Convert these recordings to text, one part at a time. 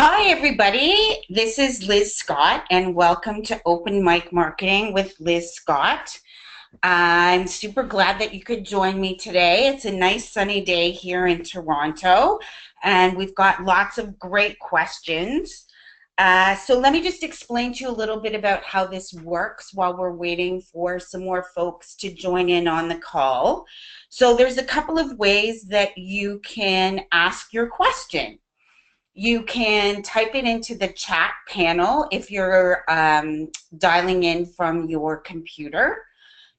Hi, everybody. This is Liz Scott, and welcome to Open Mic Marketing with Liz Scott. I'm super glad that you could join me today. It's a nice sunny day here in Toronto, and we've got lots of great questions. So let me just explain to you a little bit about how this works while we're waiting for some more folks to join in on the call. So there's a couple of ways that you can ask your question. You can type it into the chat panel if you're dialing in from your computer.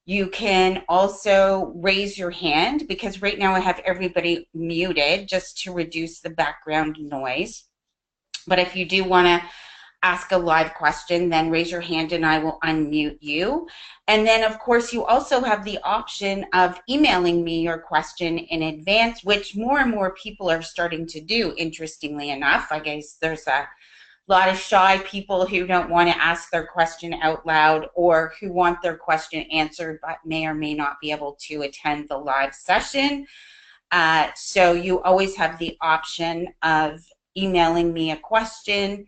You can also raise your hand because right now I have everybody muted just to reduce the background noise. But if you do want to ask a live question, then raise your hand and I will unmute you. And then, of course, you also have the option of emailing me your question in advance, which more and more people are starting to do, interestingly enough. I guess there's a lot of shy people who don't want to ask their question out loud or who want their question answered but may or may not be able to attend the live session. So you always have the option of emailing me a question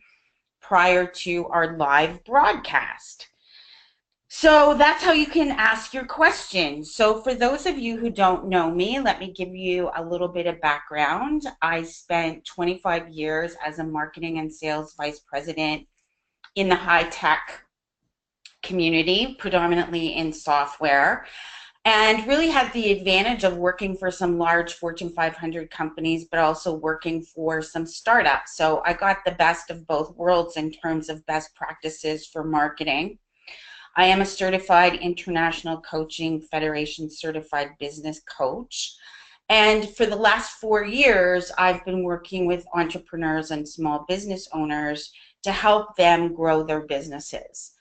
prior to our live broadcast. So that's how you can ask your questions. So for those of you who don't know me, let me give you a little bit of background. I spent 25 years as a marketing and sales vice president in the high tech community, predominantly in software, and really had the advantage of working for some large Fortune 500 companies, but also working for some startups. So I got the best of both worlds in terms of best practices for marketing. I am a certified International Coaching Federation certified business coach. And for the last 4 years, I've been working with entrepreneurs and small business owners to help them grow their businesses.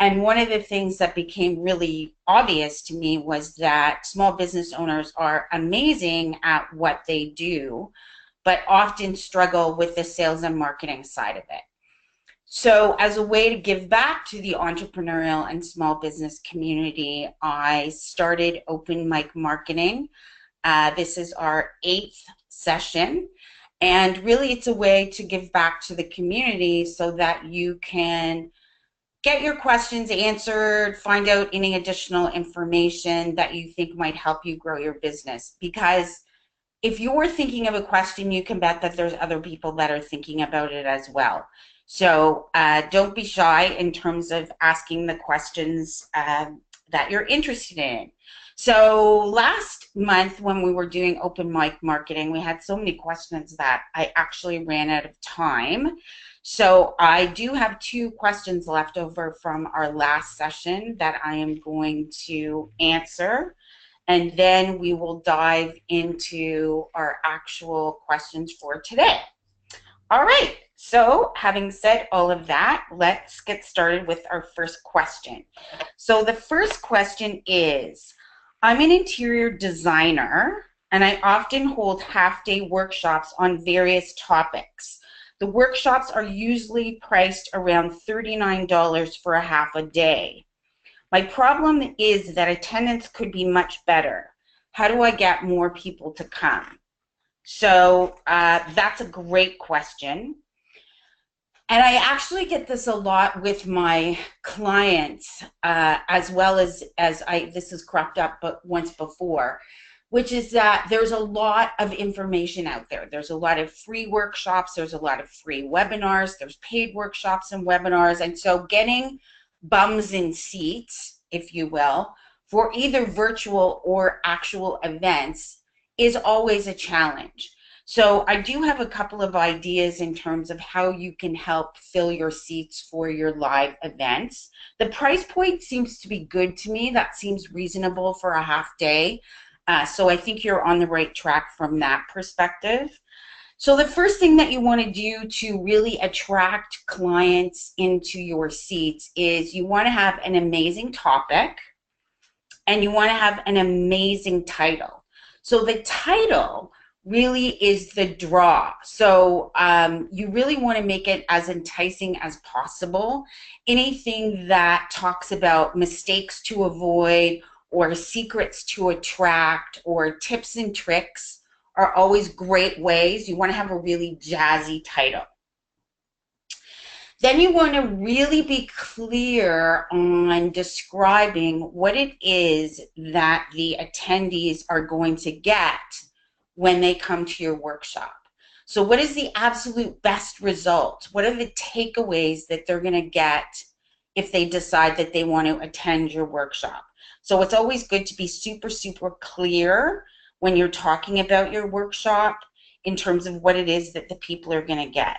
And one of the things that became really obvious to me was that small business owners are amazing at what they do, but often struggle with the sales and marketing side of it. So as a way to give back to the entrepreneurial and small business community, I started Open Mic Marketing. This is our 8th session. And really, it's a way to give back to the community so that you can get your questions answered, find out any additional information that you think might help you grow your business. Because if you're thinking of a question, you can bet that there's other people that are thinking about it as well. So don't be shy in terms of asking the questions that you're interested in. So last month when we were doing Open Mic Marketing, we had so many questions that I actually ran out of time. So I do have 2 questions left over from our last session that I am going to answer. And then we will dive into our actual questions for today. All right, so having said all of that, let's get started with our first question. So the first question is, I'm an interior designer and I often hold half-day workshops on various topics. The workshops are usually priced around $39 for a half a day. My problem is that attendance could be much better. How do I get more people to come? So that's a great question. And I actually get this a lot with my clients, as well as this has cropped up but once before, which is that there's a lot of information out there. There's a lot of free workshops, there's a lot of free webinars, there's paid workshops and webinars. And so getting bums in seats, if you will, for either virtual or actual events is always a challenge. So I do have a couple of ideas in terms of how you can help fill your seats for your live events. The price point seems to be good to me. That seems reasonable for a half day. So I think you're on the right track from that perspective. So the first thing that you want to do to really attract clients into your seats is you want to have an amazing topic and you want to have an amazing title. So the title really is the draw. So you really want to make it as enticing as possible. Anything that talks about mistakes to avoid or secrets to attract or tips and tricks are always great ways. You want to have a really jazzy title. Then you want to really be clear on describing what it is that the attendees are going to get when they come to your workshop. So what is the absolute best result? What are the takeaways that they're going to get if they decide that they want to attend your workshop? So it's always good to be super, super clear when you're talking about your workshop in terms of what it is that the people are going to get.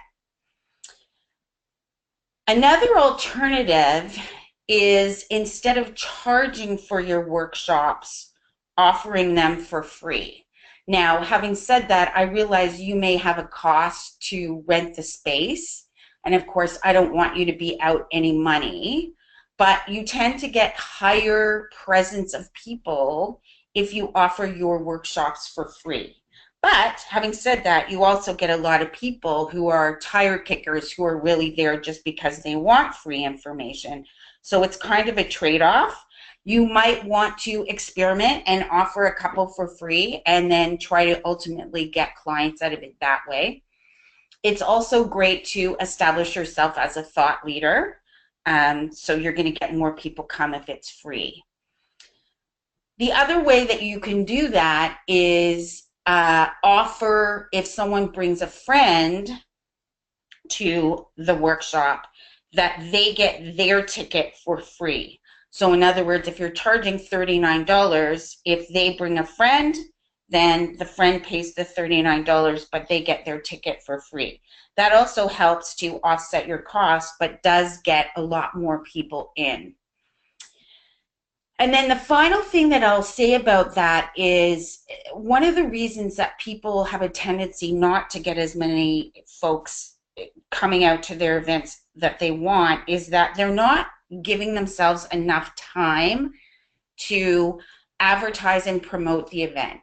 Another alternative is, instead of charging for your workshops, offering them for free. Now, having said that, I realize you may have a cost to rent the space, and of course, I don't want you to be out any money, but you tend to get higher presence of people if you offer your workshops for free. But having said that, you also get a lot of people who are tire kickers who are really there just because they want free information. So it's kind of a trade-off. You might want to experiment and offer a couple for free and then try to ultimately get clients out of it that way. It's also great to establish yourself as a thought leader. So you're going to get more people come if it's free. The other way that you can do that is offer, if someone brings a friend to the workshop, that they get their ticket for free. So in other words, if you're charging $39, if they bring a friend, then the friend pays the $39, but they get their ticket for free. That also helps to offset your costs, but does get a lot more people in. And then the final thing that I'll say about that is, one of the reasons that people have a tendency not to get as many folks coming out to their events that they want is that they're not giving themselves enough time to advertise and promote the event.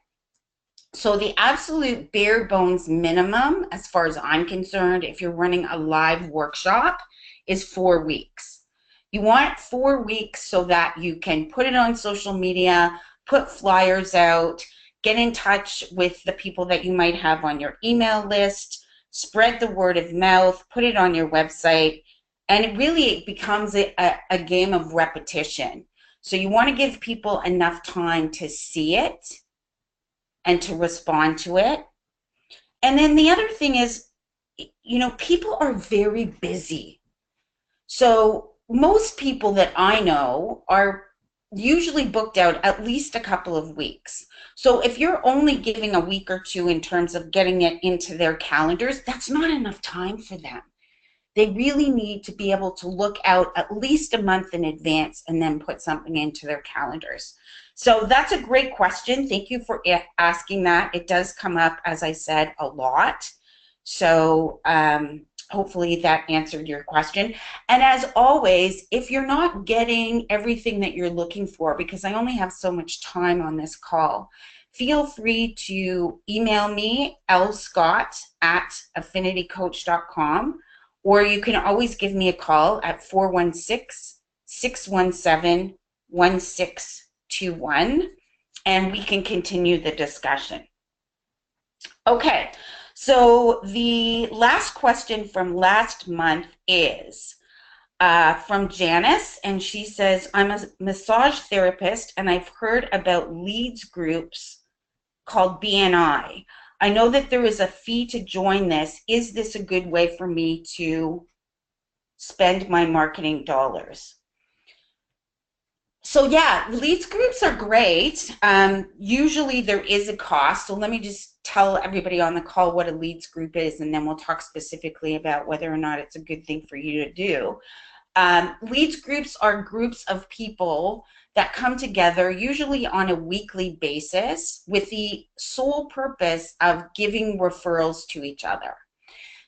So the absolute bare bones minimum, as far as I'm concerned, if you're running a live workshop, is 4 weeks. You want 4 weeks so that you can put it on social media, put flyers out, get in touch with the people that you might have on your email list, spread the word of mouth, put it on your website, and it really becomes a game of repetition. So you want to give people enough time to see it and to respond to it. And then the other thing is, you know, people are very busy. So most people that I know are usually booked out at least a couple of weeks. So if you're only giving a week or two in terms of getting it into their calendars, that's not enough time for them. They really need to be able to look out at least a month in advance and then put something into their calendars. So that's a great question. Thank you for asking that. It does come up, as I said, a lot. So hopefully that answered your question. And as always, if you're not getting everything that you're looking for, because I only have so much time on this call, feel free to email me, lscott@affinitycoach.com, or you can always give me a call at 416-617-1621, and we can continue the discussion. Okay, so the last question from last month is from Janice, and she says, I'm a massage therapist, and I've heard about leads groups called BNI. I know that there is a fee to join this. Is this a good way for me to spend my marketing dollars? So yeah, leads groups are great. Usually there is a cost. So let me just tell everybody on the call what a leads group is, and then we'll talk specifically about whether or not it's a good thing for you to do. Leads groups are groups of people that come together usually on a weekly basis with the sole purpose of giving referrals to each other.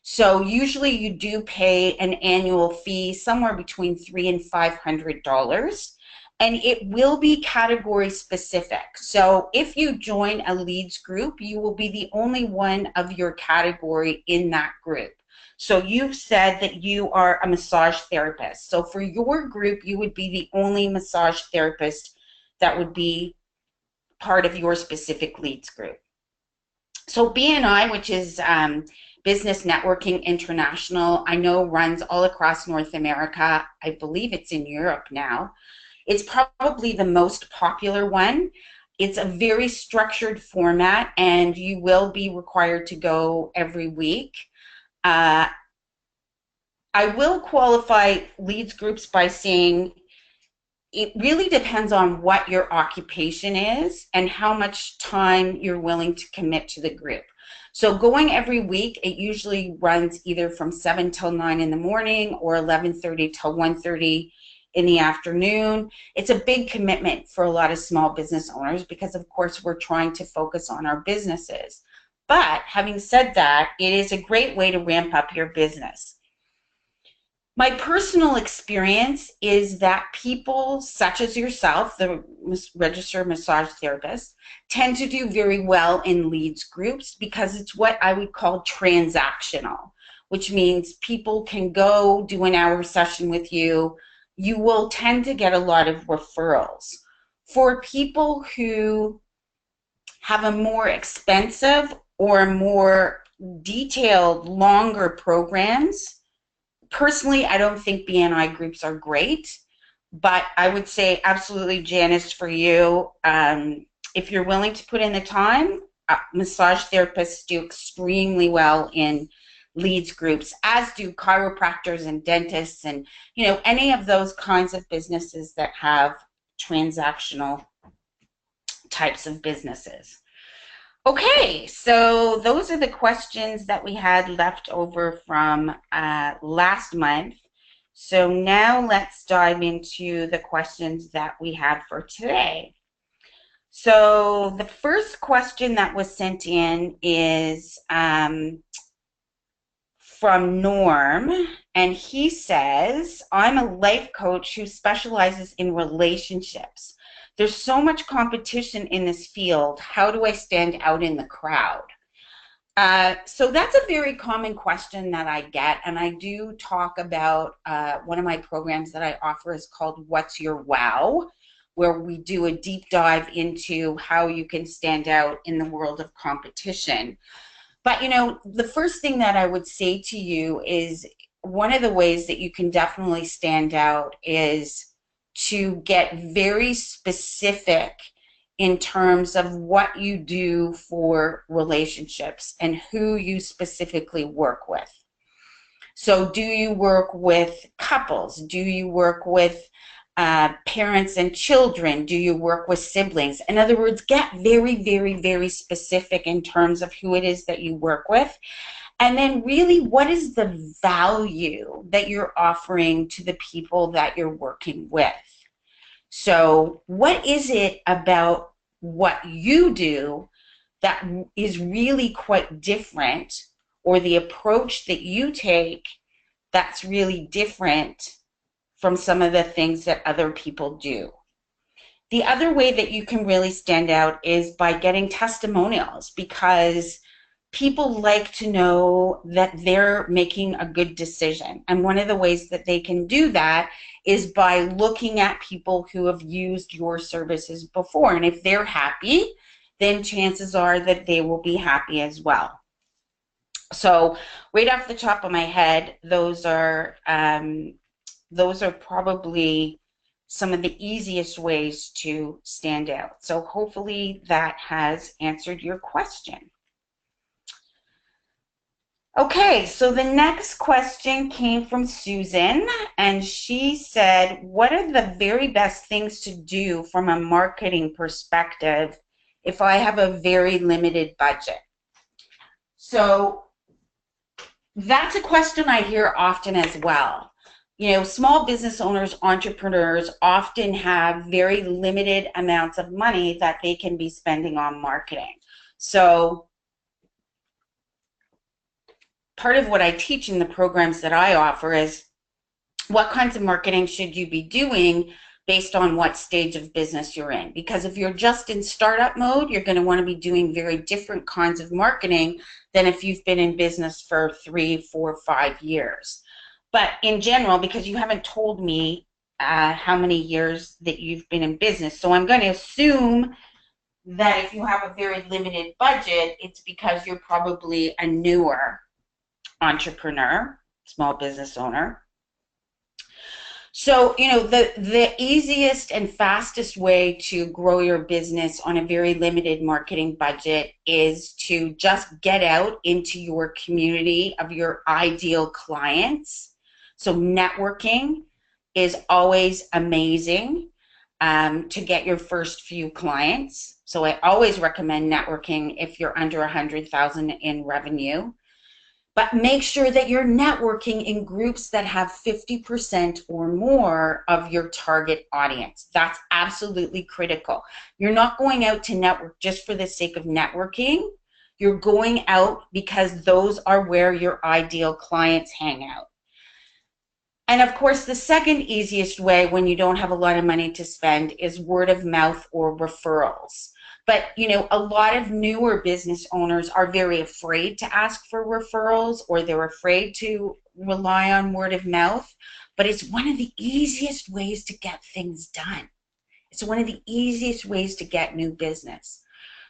So usually you do pay an annual fee somewhere between $300 and $500, and it will be category specific. So if you join a leads group, you will be the only one of your category in that group. So you've said that you are a massage therapist. So for your group, you would be the only massage therapist that would be part of your specific leads group. So BNI, which is Business Networking International, I know runs all across North America. I believe it's in Europe now. It's probably the most popular one. It's a very structured format, and you will be required to go every week. Uh, I will qualify leads groups by saying it really depends on what your occupation is and how much time you're willing to commit to the group. So going every week, it usually runs either from 7 till 9 in the morning or 11:30 till 1:30 in the afternoon. It's a big commitment for a lot of small business owners because, of course, we're trying to focus on our businesses. But having said that, it is a great way to ramp up your business. My personal experience is that people such as yourself, the registered massage therapist, tend to do very well in leads groups because it's what I would call transactional, which means people can go do an hour session with you. You will tend to get a lot of referrals. For people who have a more expensive or more detailed, longer programs, personally, I don't think BNI groups are great, but I would say absolutely, Janice, for you, if you're willing to put in the time, massage therapists do extremely well in leads groups, as do chiropractors and dentists and, you know, any of those kinds of businesses that have transactional types of businesses. Okay, so those are the questions that we had left over from last month. So now let's dive into the questions that we have for today. So the first question that was sent in is from Norm, and he says, I'm a life coach who specializes in relationships. There's so much competition in this field. How do I stand out in the crowd? So that's a very common question that I get, and I do talk about one of my programs that I offer is called What's Your Wow, where we do a deep dive into how you can stand out in the world of competition. But, you know, the first thing that I would say to you is one of the ways that you can definitely stand out is to get very specific in terms of what you do for relationships and who you specifically work with. So do you work with couples? Do you work with parents and children? Do you work with siblings? In other words, get very, very, very specific in terms of who it is that you work with. And then really, what is the value that you're offering to the people that you're working with? So what is it about what you do that is really quite different, or the approach that you take that's really different from some of the things that other people do? The other way that you can really stand out is by getting testimonials, because people like to know that they're making a good decision. And one of the ways that they can do that is by looking at people who have used your services before. And if they're happy, then chances are that they will be happy as well. So right off the top of my head, those are probably some of the easiest ways to stand out. So hopefully that has answered your question. Okay, so the next question came from Susan, and she said, what are the very best things to do from a marketing perspective if I have a very limited budget? So that's a question I hear often as well. You know, small business owners, entrepreneurs often have very limited amounts of money that they can be spending on marketing. So part of what I teach in the programs that I offer is what kinds of marketing should you be doing based on what stage of business you're in. Because if you're just in startup mode, you're going to want to be doing very different kinds of marketing than if you've been in business for 3, 4, 5 years. But in general, because you haven't told me how many years that you've been in business, so I'm going to assume that if you have a very limited budget, it's because you're probably a newer entrepreneur, small business owner. So, the easiest and fastest way to grow your business on a very limited marketing budget is to just get out into your community of your ideal clients. So networking is always amazing to get your first few clients. So I always recommend networking if you're under 100,000 in revenue. But make sure that you're networking in groups that have 50% or more of your target audience. That's absolutely critical. You're not going out to network just for the sake of networking. You're going out because those are where your ideal clients hang out. And of course, the second easiest way when you don't have a lot of money to spend is word of mouth or referrals. But, a lot of newer business owners are very afraid to ask for referrals, or they're afraid to rely on word of mouth. But it's one of the easiest ways to get things done. It's one of the easiest ways to get new business.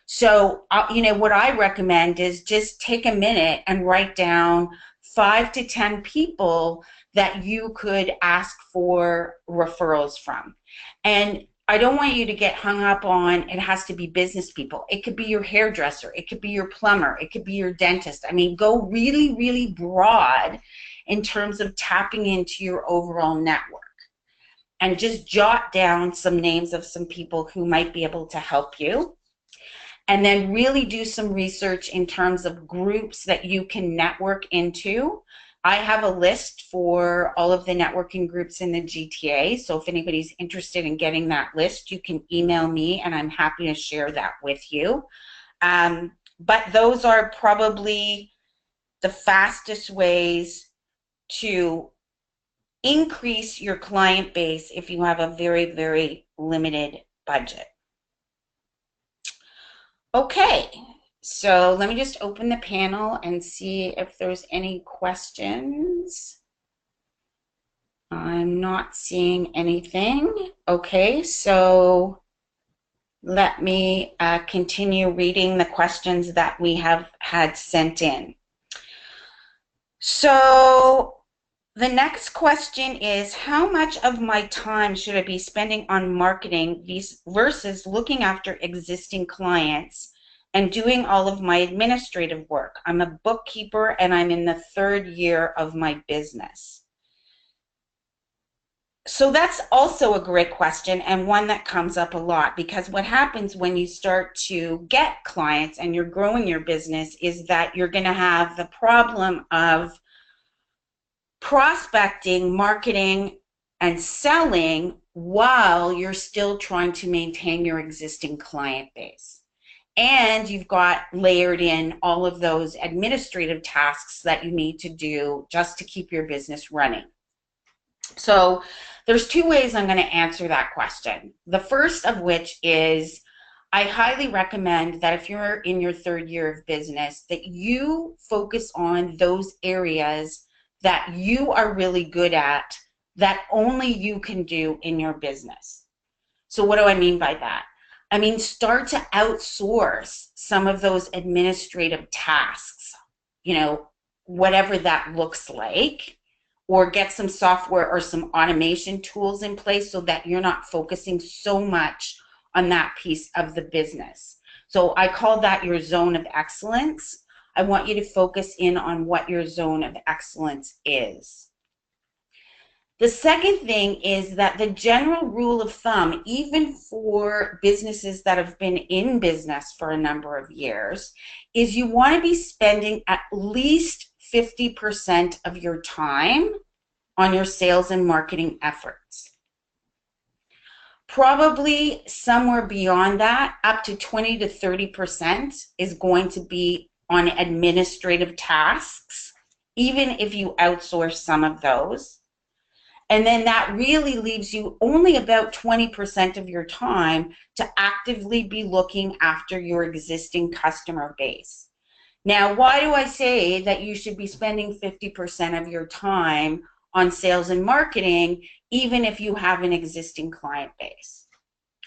So, what I recommend is just take a minute and write down 5 to 10 people that you could ask for referrals from. And I don't want you to get hung up on it has to be business people. It could be your hairdresser. It could be your plumber. It could be your dentist. I mean, go really, really broad in terms of tapping into your overall network. And just jot down some names of some people who might be able to help you. And then really do some research in terms of groups that you can network into. I have a list for all of the networking groups in the GTA, so if anybody's interested in getting that list, you can email me and I'm happy to share that with you. But those are probably the fastest ways to increase your client base if you have a very, very limited budget. Okay, so let me just open the panel and see if there's any questions. I'm not seeing anything. Okay, so let me continue reading the questions that we have had sent in. So the next question is, how much of my time should I be spending on marketing versus looking after existing clients and doing all of my administrative work? I'm a bookkeeper and I'm in the 3rd year of my business. So that's also a great question, and one that comes up a lot, because what happens when you start to get clients and you're growing your business is that you're going to have the problem of prospecting, marketing, and selling while you're still trying to maintain your existing client base. And you've got layered in all of those administrative tasks that you need to do just to keep your business running. So there's 2 ways I'm going to answer that question. The first of which is, I highly recommend that if you're in your 3rd year of business, that you focus on those areas that you are really good at, that only you can do in your business. So what do I mean by that? I mean, start to outsource some of those administrative tasks, whatever that looks like, or get some software or some automation tools in place so that you're not focusing so much on that piece of the business. So I call that your zone of excellence. I want you to focus in on what your zone of excellence is. The second thing is that the general rule of thumb, even for businesses that have been in business for a number of years, is you want to be spending at least 50% of your time on your sales and marketing efforts. Probably somewhere beyond that, up to 20 to 30% is going to be on administrative tasks, even if you outsource some of those. And then that really leaves you only about 20% of your time to actively be looking after your existing customer base. Now, why do I say that you should be spending 50% of your time on sales and marketing, even if you have an existing client base?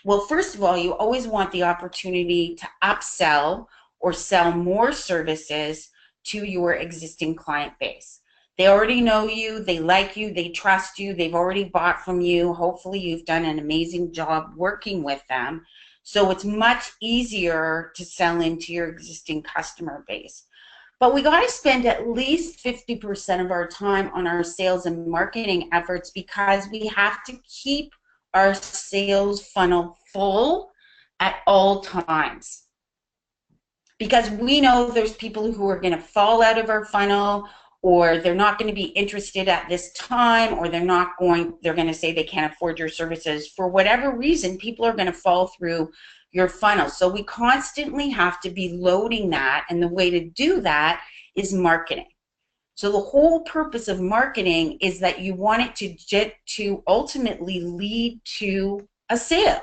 Well, first of all, you always want the opportunity to upsell or sell more services to your existing client base. They already know you, they like you, they trust you, they've already bought from you. Hopefully you've done an amazing job working with them. So it's much easier to sell into your existing customer base. But we got to spend at least 50% of our time on our sales and marketing efforts because we have to keep our sales funnel full at all times. Because we know there's people who are going to fall out of our funnel, or they're not going to be interested at this time, or they're going to say they can't afford your services. For whatever reason, people are going to fall through your funnel. So we constantly have to be loading that, and the way to do that is marketing. So the whole purpose of marketing is that you want it to ultimately lead to a sale.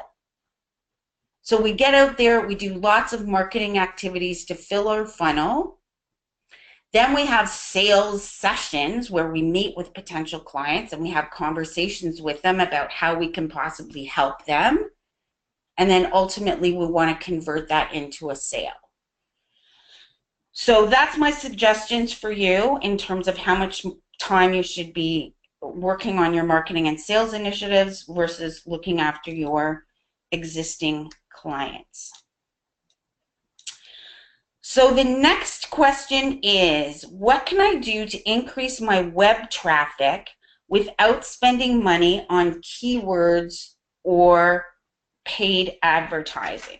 So we get out there, we do lots of marketing activities to fill our funnel. Then we have sales sessions where we meet with potential clients and we have conversations with them about how we can possibly help them. And then ultimately we want to convert that into a sale. So that's my suggestions for you in terms of how much time you should be working on your marketing and sales initiatives versus looking after your existing clients. So the next question is, what can I do to increase my web traffic without spending money on keywords or paid advertising?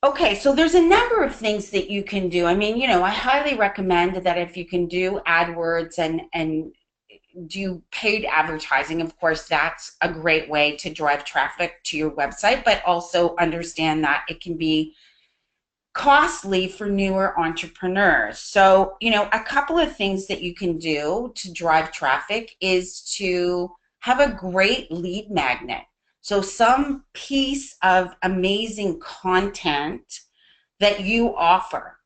Okay, so there's a number of things that you can do. I mean, I highly recommend that if you can do AdWords and do paid advertising, of course, that's a great way to drive traffic to your website, but also understand that it can be costly for newer entrepreneurs. So, a couple of things that you can do to drive traffic is to have a great lead magnet. So some piece of amazing content that you offer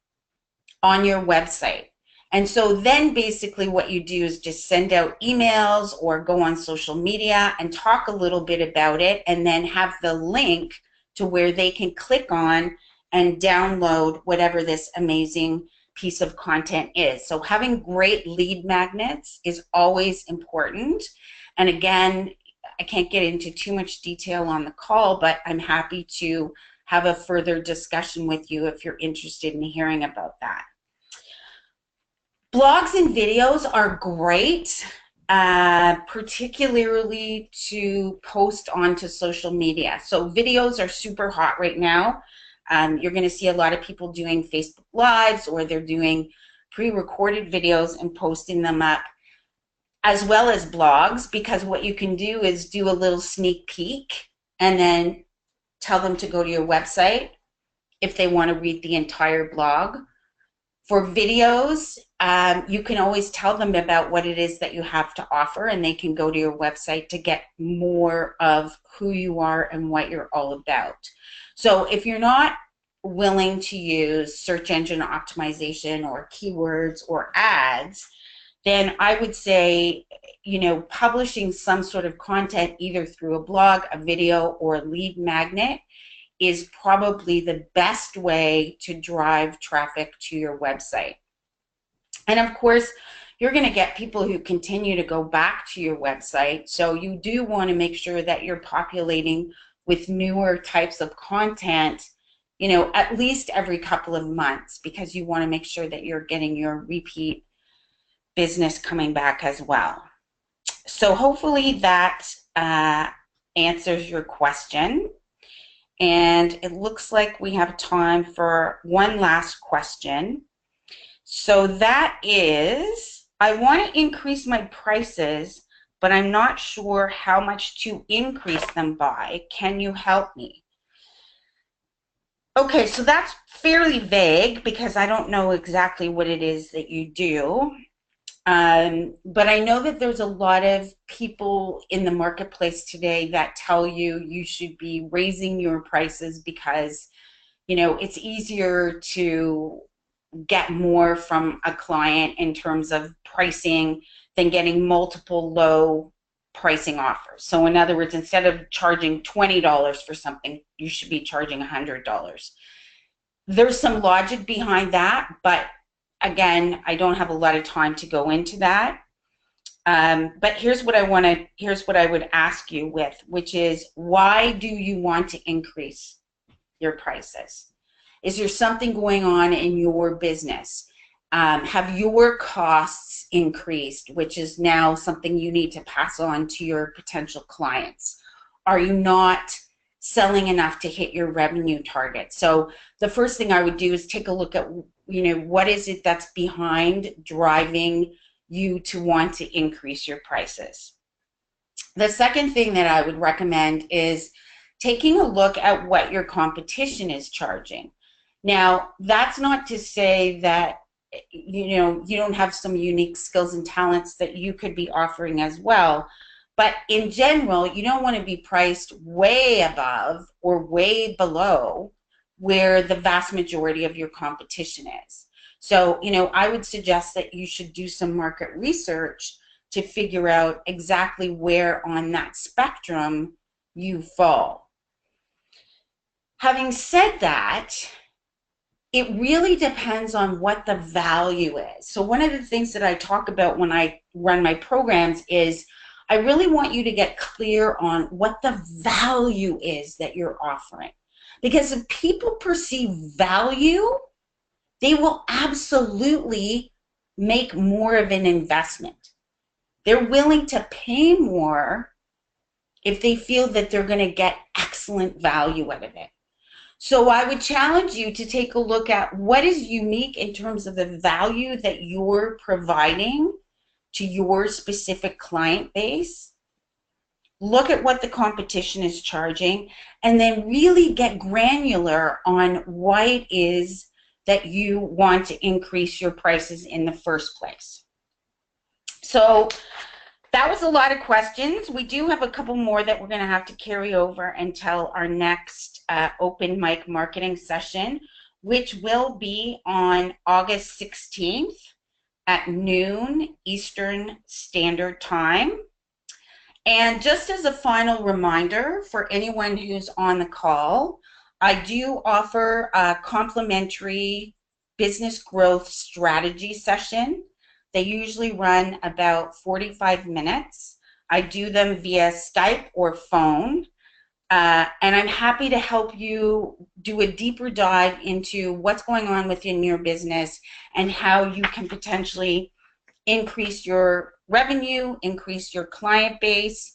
on your website. And so then basically what you do is just send out emails or go on social media and talk a little bit about it, and then have the link to where they can click on and download whatever this amazing piece of content is. So having great lead magnets is always important. And again, I can't get into too much detail on the call, but I'm happy to have a further discussion with you if you're interested in hearing about that. Blogs and videos are great, particularly to post onto social media. So videos are super hot right now. You're going to see a lot of people doing Facebook Lives, or they're doing pre-recorded videos and posting them up, as well as blogs, because what you can do is do a little sneak peek and then tell them to go to your website if they want to read the entire blog. For videos, you can always tell them about what it is that you have to offer, and they can go to your website to get more of who you are and what you're all about. So if you're not willing to use search engine optimization or keywords or ads, then I would say, publishing some sort of content either through a blog, a video, or a lead magnet is probably the best way to drive traffic to your website. And of course, you're going to get people who continue to go back to your website. So you do want to make sure that you're populating with newer types of content, at least every couple of months, because you want to make sure that you're getting your repeat business coming back as well. So hopefully that answers your question. And it looks like we have time for one last question. So that is, I want to increase my prices, but I'm not sure how much to increase them by. Can you help me? Okay, so that's fairly vague because I don't know exactly what it is that you do. But I know that there's a lot of people in the marketplace today that tell you you should be raising your prices because, it's easier to get more from a client in terms of pricing than getting multiple low pricing offers. So in other words, instead of charging $20 for something, you should be charging $100. There's some logic behind that, but again, I don't have a lot of time to go into that. But here's what I would ask you with, which is, why do you want to increase your prices? Is there something going on in your business? Have your costs increased, which is now something you need to pass on to your potential clients? Are you not selling enough to hit your revenue target? So the first thing I would do is take a look at, what is it that's behind driving you to want to increase your prices. The second thing that I would recommend is taking a look at what your competition is charging. Now, that's not to say that you don't have some unique skills and talents that you could be offering as well. But in general, you don't want to be priced way above or way below where the vast majority of your competition is. So, I would suggest that you should do some market research to figure out exactly where on that spectrum you fall. Having said that, it really depends on what the value is. So one of the things that I talk about when I run my programs is I really want you to get clear on what the value is that you're offering. Because if people perceive value, they will absolutely make more of an investment. They're willing to pay more if they feel that they're going to get excellent value out of it. So I would challenge you to take a look at what is unique in terms of the value that you're providing to your specific client base. Look at what the competition is charging, and then really get granular on why it is that you want to increase your prices in the first place. So that was a lot of questions. We do have a couple more that we're going to have to carry over until our next open mic marketing session, which will be on August 16th at noon Eastern Standard Time. And just as a final reminder for anyone who's on the call, I do offer a complimentary business growth strategy session. They usually run about 45 minutes. I do them via Skype or phone. And I'm happy to help you do a deeper dive into what's going on within your business and how you can potentially increase your revenue, increase your client base,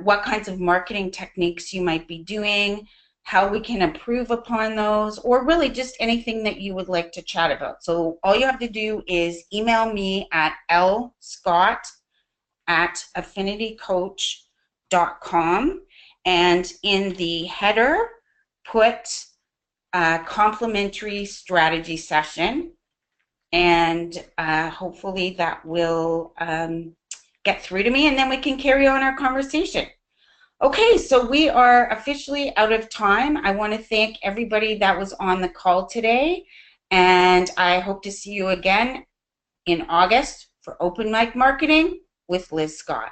what kinds of marketing techniques you might be doing, how we can improve upon those, or really just anything that you would like to chat about. So all you have to do is email me at lscott@affinitycoach.com, and in the header, put complimentary strategy session, and hopefully that will get through to me, and then we can carry on our conversation. Okay, so we are officially out of time. I want to thank everybody that was on the call today, and I hope to see you again in August for Open Mic Marketing with Liz Scott.